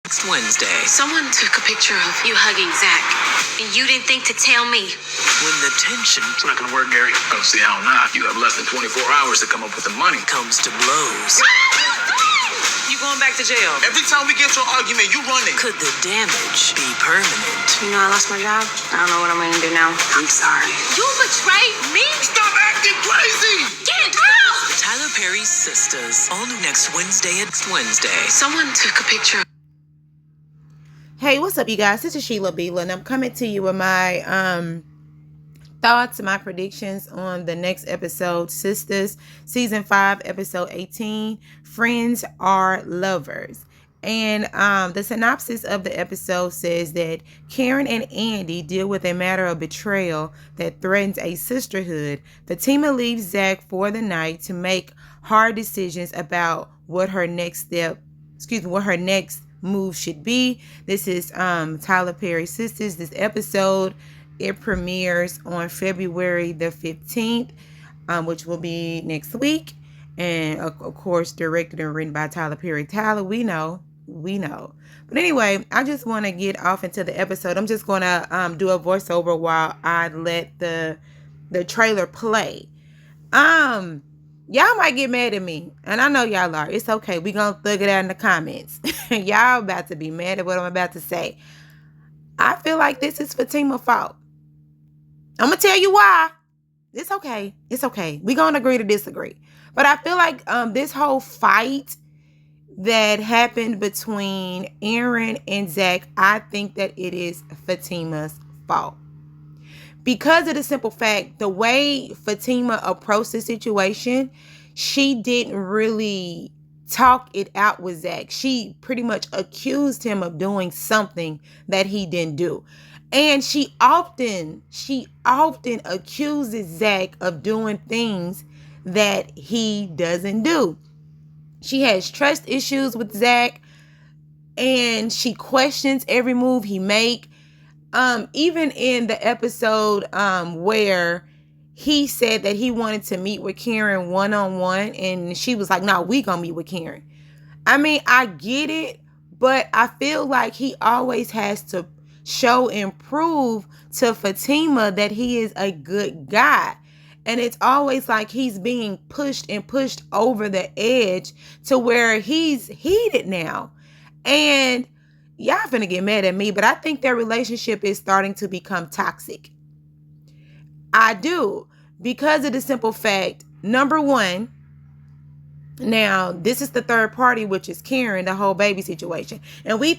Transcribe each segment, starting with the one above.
Next Wednesday. Someone took a picture of you hugging Zach, and you didn't think to tell me. When the tension... It's not gonna work, Gary. I don't see how not. You have less than 24 hours to come up with the money. Comes to blows. You going back to jail. Every time we get to an argument, you running. Could the damage be permanent? You know I lost my job. I don't know what I'm gonna do now. I'm sorry. You betrayed me? Stop acting crazy! Get out! Tyler Perry's Sistas. All new next Wednesday. Someone took a picture. Hey, what's up, you guys? This is Sheila Beela, and I'm coming to you with my thoughts and my predictions on the next episode, Sistas, Season 5, Episode 18, Friends Are Lovers. And the synopsis of the episode says that Karen and Andi deal with a matter of betrayal that threatens a sisterhood. Fatima leaves Zach for the night to make hard decisions about what her next move should be. This is Tyler Perry Sistas. This episode, it premieres on February the 15th, which will be next week. And of course, directed and written by Tyler Perry. Tyler, we know. But anyway, I just want to get off into the episode. I'm just going to do a voiceover while I let the trailer play. Y'all might get mad at me, and I know y'all are. It's okay. We gonna thug it out in the comments. Y'all about to be mad at what I'm about to say. I feel like this is Fatima's fault. I'm gonna tell you why. It's okay. We gonna agree to disagree. But I feel like this whole fight that happened between Aaron and Zach, I think that it is Fatima's fault. Because of the simple fact, the way Fatima approached the situation, she didn't really talk it out with Zach. She pretty much accused him of doing something that he didn't do. And she often accuses Zach of doing things that he doesn't do. She has trust issues with Zach, and she questions every move he make. Even in the episode where he said that he wanted to meet with Karen one-on-one, and she was like, no, we gonna meet with Karen. I mean, I get it, but I feel like he always has to show and prove to Fatima that he is a good guy. And it's always like he's being pushed over the edge to where he's heated now. And y'all finna get mad at me, but I think their relationship is starting to become toxic. I do. Because of the simple fact, number one, now this is the third party, which is Karen, the whole baby situation. And we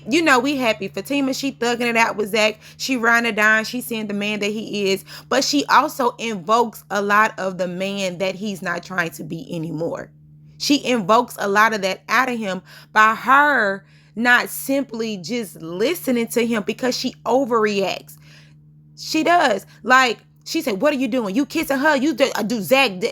happy. Fatima, she thugging it out with Zach. She riding it down. She seeing the man that he is. But she also invokes a lot of the man that he's not trying to be anymore. She invokes a lot of that out of him by her not simply just listening to him, because she overreacts. She does. Like, she said, what are you doing? You kissing her? You do Zach.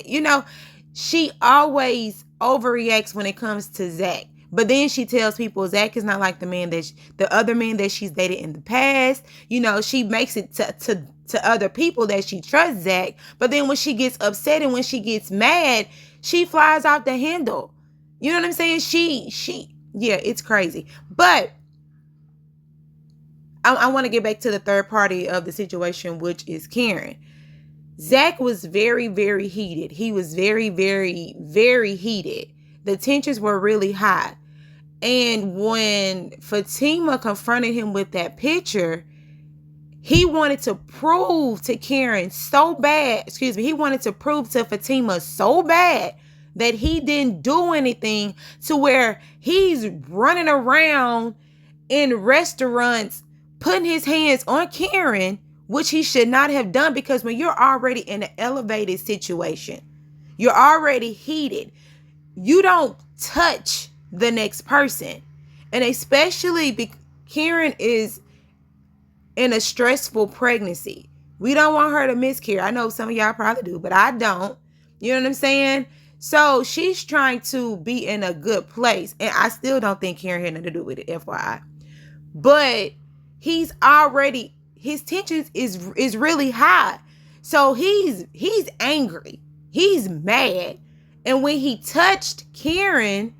She always overreacts when it comes to Zach. But then she tells people Zach is not like the other men that she's dated in the past. She makes it to other people that she trusts Zach. But then when she gets upset and when she gets mad, she flies off the handle. You know what I'm saying? Yeah, it's crazy. But I want to get back to the third party of the situation, which is Karen. Zach was very, very heated. He was very, very, very heated. The tensions were really high. And when Fatima confronted him with that picture, he wanted to prove to Karen so bad, he wanted to prove to Fatima so bad that he didn't do anything, to where he's running around in restaurants putting his hands on Karen, which he should not have done, because when you're already in an elevated situation, you're already heated, you don't touch the next person. And especially Karen is in a stressful pregnancy. We don't want her to miscarry. I know some of y'all probably do, but I don't. You know what I'm saying? So she's trying to be in a good place. And I still don't think Karen had nothing to do with it, FYI. But his tensions is really high. So he's angry. He's mad. And when he touched Karen,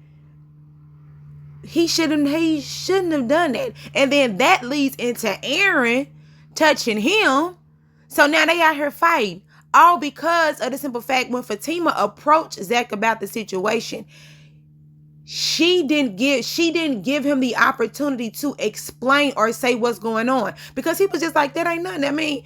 he shouldn't have done that. And then that leads into Aaron touching him. So now they out here fighting. All because of the simple fact when Fatima approached Zach about the situation, she didn't give him the opportunity to explain or say what's going on, because he was just like, that ain't nothing. I mean,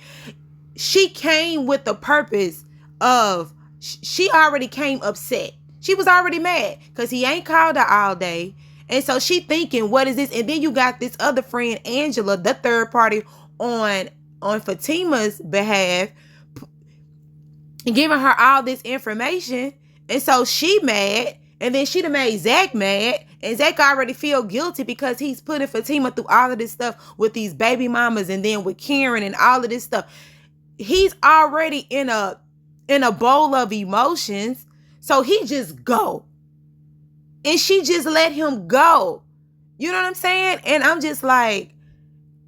she came with the purpose of, she already came upset. She was already mad because he ain't called her all day. And so she thinking, what is this? And then you got this other friend, Angela, the third party on Fatima's behalf, giving her all this information. And so she mad. And then she done made Zach mad. And Zach already feel guilty because he's putting Fatima through all of this stuff with these baby mamas and then with Karen and all of this stuff. He's already in a bowl of emotions. So he just go. And she just let him go. You know what I'm saying? And I'm just like,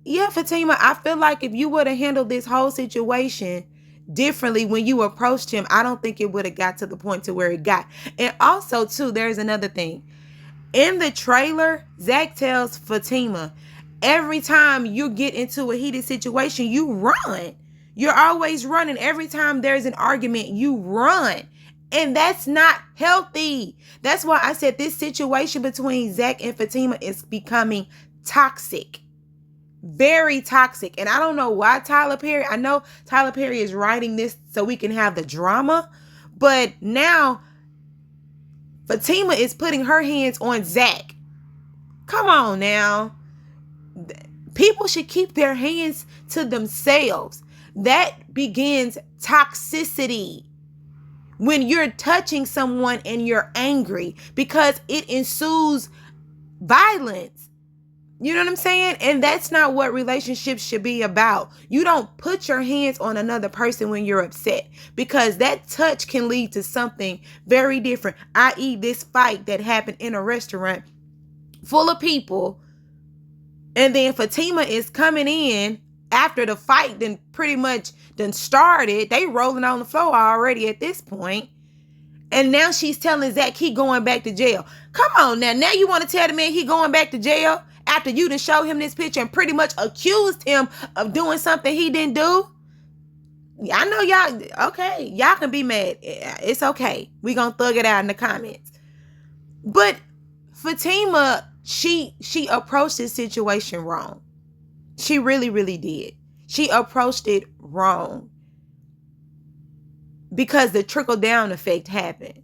yeah, Fatima, I feel like if you would have handled this whole situation differently when you approached him, I don't think it would have got to the point to where it got. And also, too, there's another thing. In the trailer, Zach tells Fatima, every time you get into a heated situation, you run. You're always running. Every time there's an argument, you run. And that's not healthy. That's why I said this situation between Zach and Fatima is becoming toxic. Very toxic. And I don't know why I know Tyler Perry is writing this so we can have the drama. But now Fatima is putting her hands on Zach. Come on now. People should keep their hands to themselves. That begins toxicity. When you're touching someone and you're angry, because it ensues violence. You know what I'm saying? And that's not what relationships should be about. You don't put your hands on another person when you're upset, because that touch can lead to something very different. I.e. this fight that happened in a restaurant full of people. And then Fatima is coming in after the fight then pretty much done started. They rolling on the floor already at this point. And now she's telling Zach he going back to jail. Come on now. Now you want to tell the man he going back to jail after you done show him this picture and pretty much accused him of doing something he didn't do? I know y'all, okay, y'all can be mad. It's okay. We gonna thug it out in the comments. But Fatima, she approached this situation wrong. She really, really did. She approached it wrong because the trickle-down effect happened.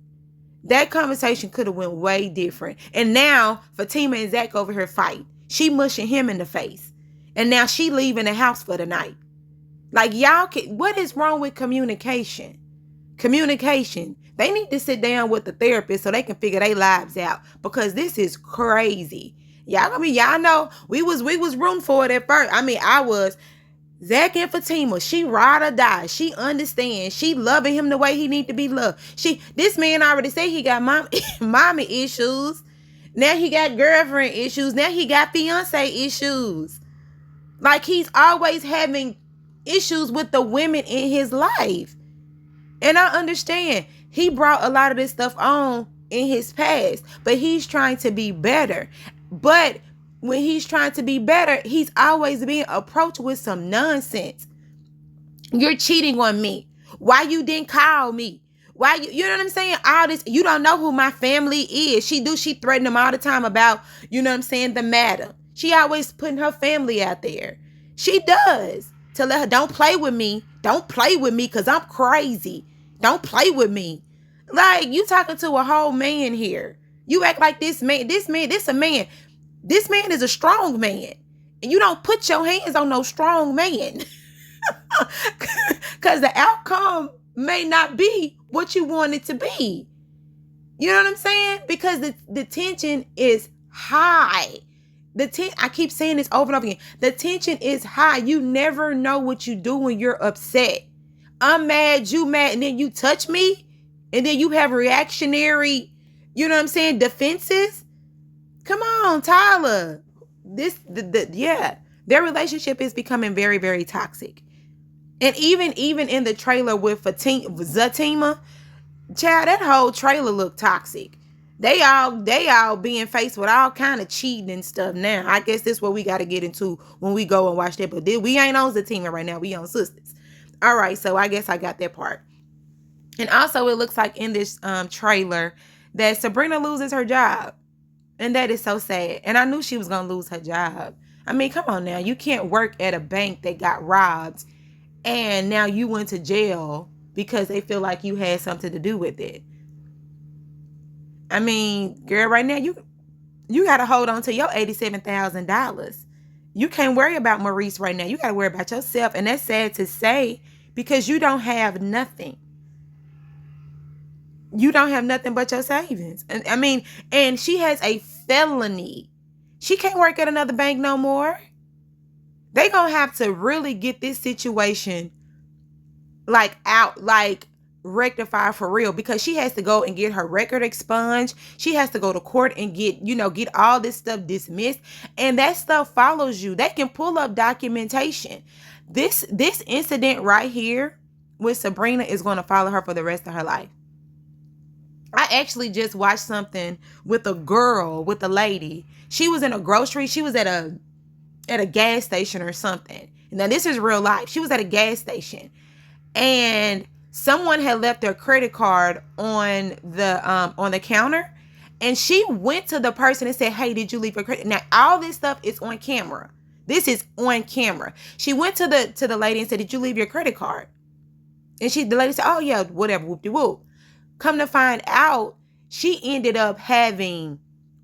That conversation could have went way different. And now Fatima and Zach over here fight. She mushing him in the face. And now she leaving the house for the night. Like, what is wrong with communication? Communication. They need to sit down with the therapist so they can figure their lives out, because this is crazy. Y'all know we was rooting for it at first. I mean, I was. Zach and Fatima, she ride or die. She understands. She loving him the way he need to be loved. This man already said he got mommy issues. Now he got girlfriend issues. Now he got fiance issues. Like, he's always having issues with the women in his life. And I understand. He brought a lot of this stuff on in his past, but he's trying to be better. But when he's trying to be better, he's always being approached with some nonsense. You're cheating on me. Why you didn't call me? Why you know what I'm saying? All this, you don't know who my family is. She threaten them all the time about, you know what I'm saying, the matter. She always putting her family out there. She does. To let her, don't play with me. Don't play with me because I'm crazy. Don't play with me. Like, you talking to a whole man here. You act like this a man. This man is a strong man. And you don't put your hands on no strong man. Because the outcome may not be what you want it to be. You know what I'm saying? Because the tension is high. I keep saying this over and over again. The tension is high. You never know what you do when you're upset. I'm mad, you mad, and then you touch me, and then you have reactionary, you know what I'm saying, defenses. Come on, Tyler. Their relationship is becoming very, very toxic. And even in the trailer with Fatima, child, that whole trailer looked toxic. They all being faced with all kind of cheating and stuff now. I guess this is what we got to get into when we go and watch that. But we ain't on Fatima right now. We on Sistas. All right, so I guess I got that part. And also, it looks like in this trailer that Sabrina loses her job. And that is so sad. And I knew she was going to lose her job. I mean, come on now. You can't work at a bank that got robbed and now you went to jail because they feel like you had something to do with it. I mean, girl, right now, you got to hold on to your $87,000. You can't worry about Maurice right now. You got to worry about yourself. And that's sad to say because you don't have nothing. You don't have nothing but your savings. And I mean, and she has a felony. She can't work at another bank no more. They gonna have to really get this situation rectified for real, because she has to go and get her record expunged. She has to go to court and get all this stuff dismissed. And that stuff follows you. They can pull up documentation. This incident right here with Sabrina is going to follow her for the rest of her life. I actually just watched something with a lady. She was in a grocery. She was at a gas station or something. Now this is real life. She was at a gas station and someone had left their credit card on the counter, and she went to the person and said, "Hey, did you leave your credit?" Now all this stuff is on camera. This is on camera. She went to the lady and said, "Did you leave your credit card?" And the lady said, "Oh yeah, whatever, whoop-de-whoop." Come to find out, she ended up having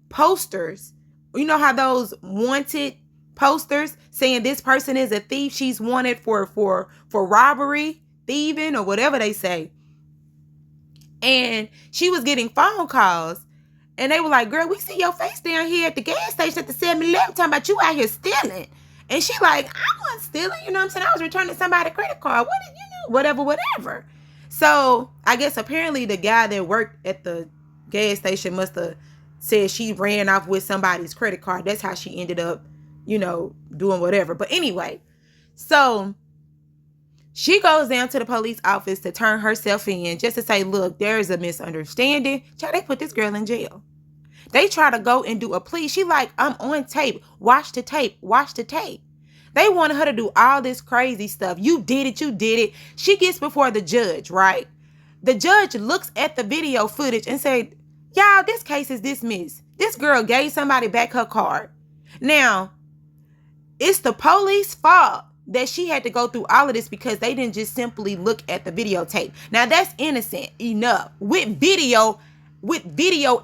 posters. You know how those wanted posters saying this person is a thief, she's wanted for robbery, thieving, or whatever they say. And she was getting phone calls, and they were like, "Girl, we see your face down here at the gas station at the 7-Eleven talking about you out here stealing." And she like, "I wasn't stealing, you know what I'm saying? I was returning somebody's credit card. What did you know? Whatever." So I guess apparently the guy that worked at the gas station must have said she ran off with somebody's credit card. That's how she ended up, doing whatever. But anyway, so she goes down to the police office to turn herself in just to say, "Look, there is a misunderstanding." Child, they put this girl in jail. They try to go and do a plea. She like, "I'm on tape. Watch the tape. Watch the tape." They wanted her to do all this crazy stuff. You did it. She gets before the judge, right? The judge looks at the video footage and said, "Y'all, this case is dismissed. This girl gave somebody back her card." Now, it's the police fault that she had to go through all of this because they didn't just simply look at the videotape. Now, that's innocent enough with video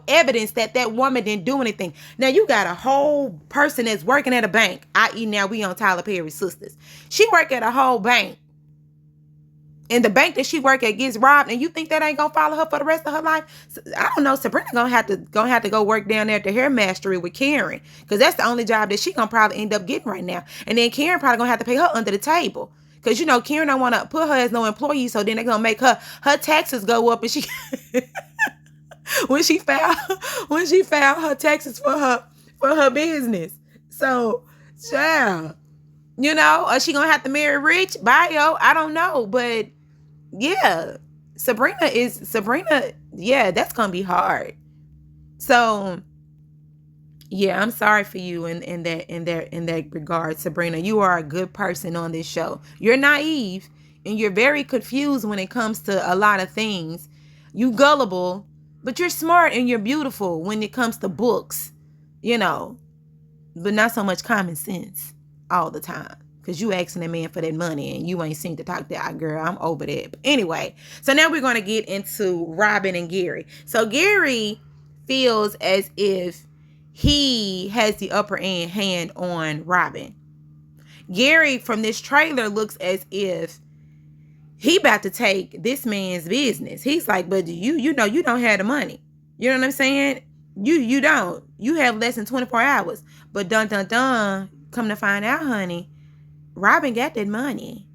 evidence that woman didn't do anything. Now you got a whole person that's working at a bank, i.e. now we on Tyler Perry's Sistas. She work at a whole bank, and the bank that she work at gets robbed, and you think that ain't gonna follow her for the rest of her life? I don't know. Sabrina gonna have to go work down there at the hair mastery with Karen, because that's the only job that she gonna probably end up getting right now. And then Karen probably gonna have to pay her under the table, because Karen don't want to put her as no employee, so then they're gonna make her taxes go up, and she when she filed her taxes for her business. So, child, or she gonna have to marry rich, bio, I don't know, but yeah, Sabrina, yeah, that's gonna be hard. So, yeah, I'm sorry for you in that regard, Sabrina. You are a good person on this show. You're naive and you're very confused when it comes to a lot of things. You gullible, but you're smart and you're beautiful when it comes to books, but not so much common sense all the time. Because you asking a man for that money and you ain't seen to talk that, girl. I'm over that. But anyway, so now we're going to get into Robin and Gary. So Gary feels as if he has the upper hand on Robin. Gary from this trailer looks as if he about to take this man's business. He's like, "But you don't have the money. You know what I'm saying? You don't. You have less than 24 hours. But dun, come to find out, honey, Robin got that money."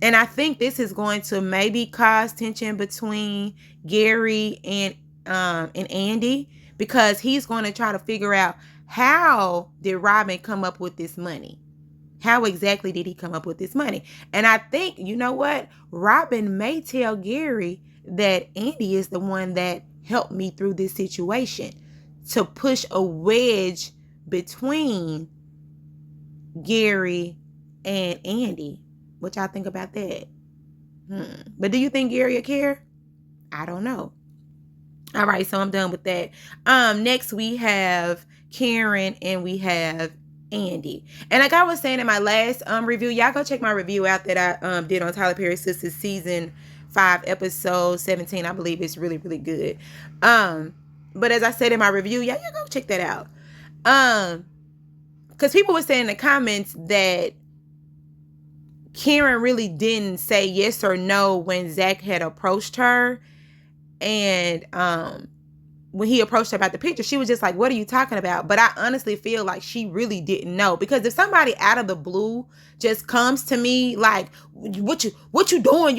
And I think this is going to maybe cause tension between Gary and Andi, because he's going to try to figure out, how did Robin come up with this money? How exactly did he come up with this money? And I think, Robin may tell Gary that Andi is the one that help me through this situation, to push a wedge between Gary and Andi. What y'all think about that? But do you think Gary will care? I don't know. All right, so I'm done with that. Next we have Karen and we have Andi. And like I was saying in my last review, y'all go check my review out that I did on Tyler Perry Sistas season 5 episode 17. I believe it's really, really good. But as I said in my review, y'all go check that out. Because people were saying in the comments that Karen really didn't say yes or no when Zach had approached her. And when he approached her about the picture, she was just like, what are you talking about? But I honestly feel like she really didn't know. Because if somebody out of the blue just comes to me like, what you doing?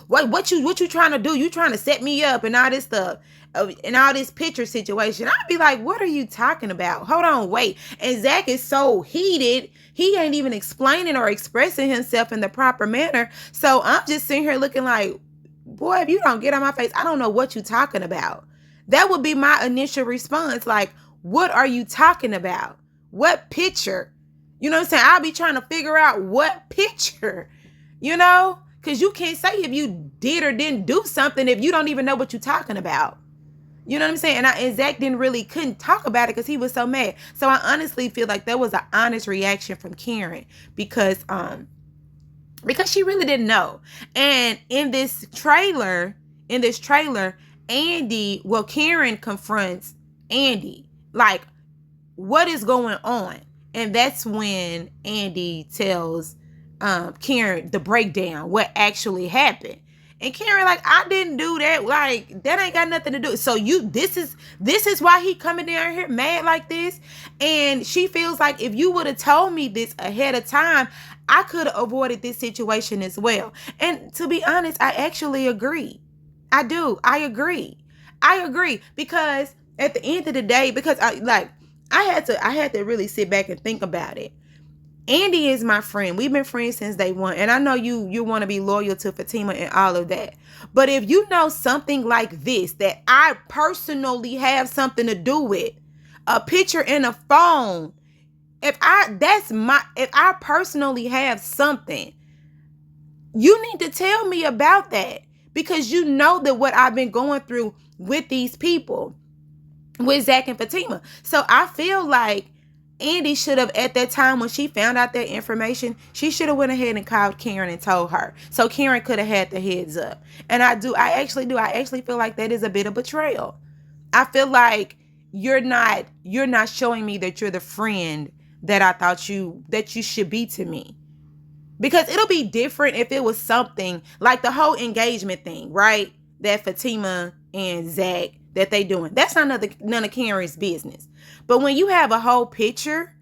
What you trying to do? You trying to set me up and all this stuff. And all this picture situation, I'd be like, what are you talking about? Hold on, wait. And Zach is so heated, he ain't even explaining or expressing himself in the proper manner. So I'm just sitting here looking like, boy, if you don't get on my face, I don't know what you talking about. That would be my initial response. Like, what are you talking about? What picture? You know what I'm saying? I'll be trying to figure out what picture, because you can't say if you did or didn't do something if you don't even know what you're talking about. You know what I'm saying? And Zach couldn't talk about it because he was so mad. So I honestly feel like that was an honest reaction from Karen because she really didn't know. And in this trailer, Karen confronts Andi, like, what is going on? And that's when Andi tells Karen the breakdown, what actually happened. And Karen, like, I didn't do that. Like, that ain't got nothing to do. So this is why he coming down here mad like this. And she feels like if you would have told me this ahead of time, I could have avoided this situation as well. And to be honest, I actually agree. I do. I agree. Because at the end of the day, because I had to really sit back and think about it. Andi is my friend. We've been friends since day one. And I know you want to be loyal to Fatima and all of that. But if you know something like this, that I personally have something to do with, a picture in a phone, if I personally have something, you need to tell me about that. Because you know that what I've been going through with these people, with Zach and Fatima. So I feel like Andi should have, at that time when she found out that information, she should have went ahead and called Karen and told her. So Karen could have had the heads up. And I actually feel like that is a bit of betrayal. I feel like you're not showing me that you're the friend that I thought that you should be to me. Because it'll be different if it was something like the whole engagement thing, right? That Fatima and Zach, that they doing. That's none of Karen's business. But when you have a whole picture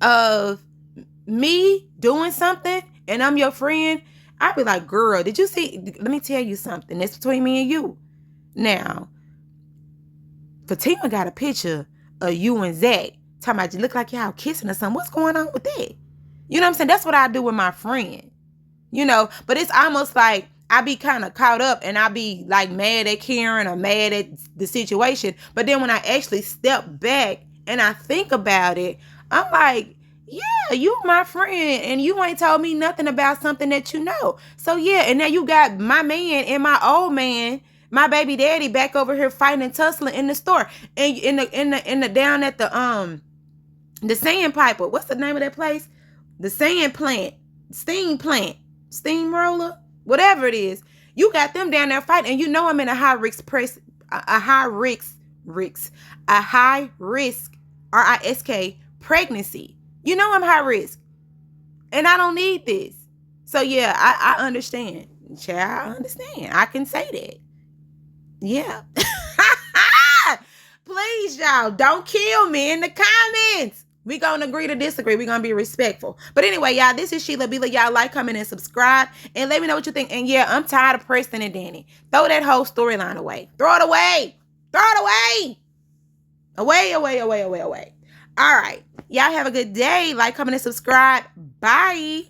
of me doing something and I'm your friend, I'd be like, girl, did you see? Let me tell you something. That's between me and you. Now, Fatima got a picture of you and Zach talking about you look like y'all kissing or something. What's going on with that? You know what I'm saying? That's what I do with my friend. But it's almost like I be kind of caught up and I be like mad at Karen or mad at the situation. But then when I actually step back and I think about it, I'm like, yeah, you my friend and you ain't told me nothing about something that you know. So yeah, and now you got my man and my old man, my baby daddy back over here fighting and tussling in the store. And in the down at the sandpiper. What's the name of that place? The sand plant, steamroller, whatever it is. You got them down there fighting, and you know I'm in a high risk RISK pregnancy. You know I'm high risk, and I don't need this. So yeah, I understand. Child, I understand. I can say that. Yeah. Please, y'all, don't kill me in the comments. We gonna agree to disagree. We gonna be respectful. But anyway, y'all, this is Sheila Bila. Y'all like, comment, and subscribe. And let me know what you think. And yeah, I'm tired of Preston and Danny. Throw that whole storyline away. Throw it away. Throw it away. Away. All right. Y'all have a good day. Like, comment, and subscribe. Bye.